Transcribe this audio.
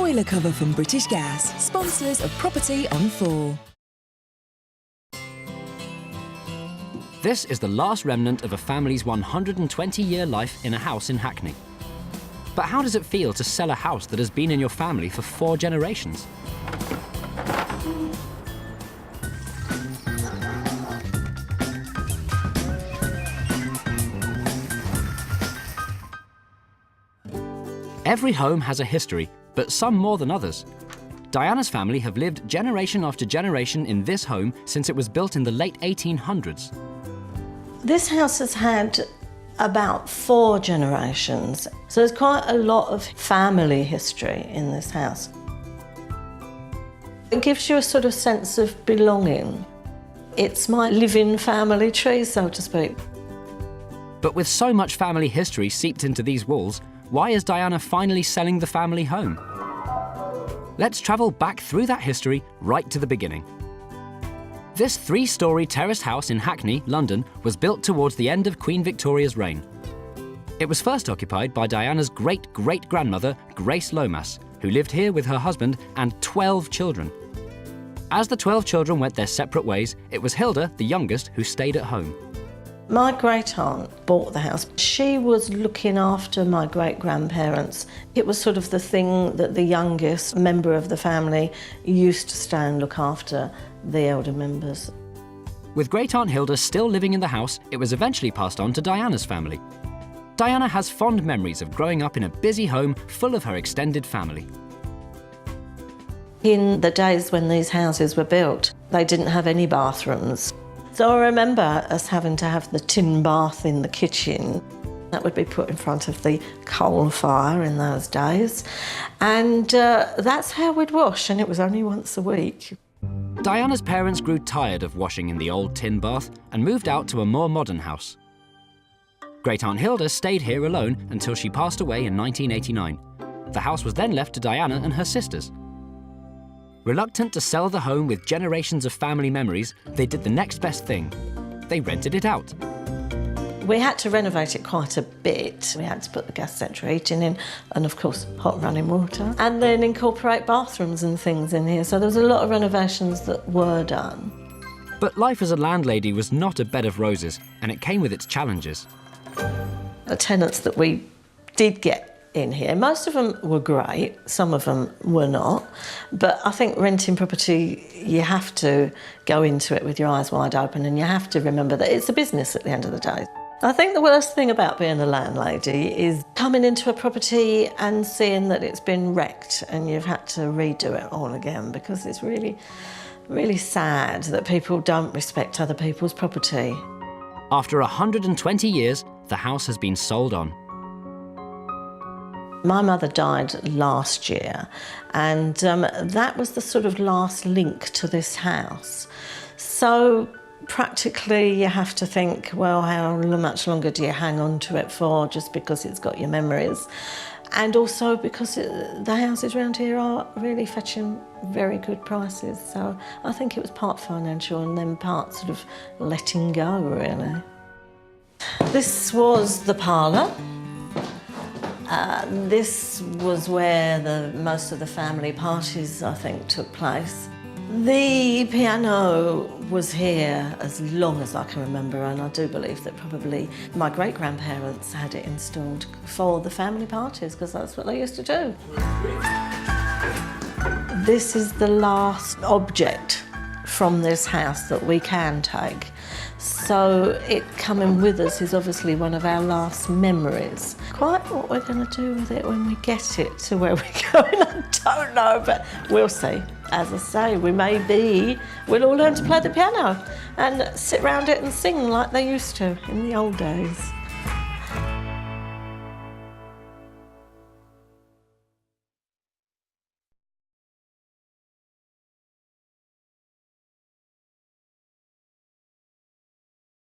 boiler cover from British Gas, sponsors of Property on 4. This is the last remnant of a family's 120-year life in a house in Hackney. But how does it feel to sell a house that has been in your family for 4 generations? Every home has a history, but some more than others. Diana's family have lived generation after generation in this home since it was built in the late 1800s. This house has had about 4 generations, so there's quite a lot of family history in this house. It gives you a sort of sense of belonging. It's my living family tree, so to speak. But with so much family history seeped into these walls, why is Diana finally selling the family home? Let's travel back through that history right to the beginning. This 3-storey terraced house in Hackney, London, was built towards the end of Queen Victoria's reign. It was first occupied by Diana's great-great-grandmother, Grace Lomas, who lived here with her husband and 12 children. As the 12 children went their separate ways, it was Hilda, the youngest, who stayed at home. My great-aunt bought the house. She was looking after my great-grandparents. It was sort of the thing that the youngest member of the family used to stay and look after the elder members. With Great-Aunt Hilda still living in the house, it was eventually passed on to Diana's family. Diana has fond memories of growing up in a busy home full of her extended family. In the days when these houses were built, they didn't have any bathrooms. So I remember us having to have the tin bath in the kitchen. That would be put in front of the coal fire in those days. And that's how we'd wash, and it was only once a week. Diana's parents grew tired of washing in the old tin bath and moved out to a more modern house. Great-Aunt Hilda stayed here alone until she passed away in 1989. The house was then left to Diana and her sisters. Reluctant to sell the home with generations of family memories, they did the next best thing. They rented it out. We had to renovate it quite a bit. We had to put the gas central heating in and, of course, hot running water, and then incorporate bathrooms and things in here. So there was a lot of renovations that were done. But life as a landlady was not a bed of roses, and it came with its challenges. The tenants that we did get in here, most of them were great, some of them were not. But I think renting property, you have to go into it with your eyes wide open, and you have to remember that it's a business at the end of the day. I think the worst thing about being a landlady is coming into a property and seeing that it's been wrecked and you've had to redo it all again, because it's really, really sad that people don't respect other people's property. After 120 years, the house has been sold on. My mother died last year, and that was the sort of last link to this house. So practically you have to think, well, how much longer do you hang on to it for, just because it's got your memories? And also because the houses around here are really fetching very good prices. So I think it was part financial and then part sort of letting go, really. This was the parlour. This was where most of the family parties, I think, took place. The piano was here as long as I can remember, and I do believe that probably my great-grandparents had it installed for the family parties, because that's what they used to do. This is the last object from this house that we can take. So it coming with us is obviously one of our last memories. Quite what we're going to do with it when we get it to where we're going, I don't know, but we'll see. As I say, we'll all learn to play the piano and sit round it and sing like they used to in the old days.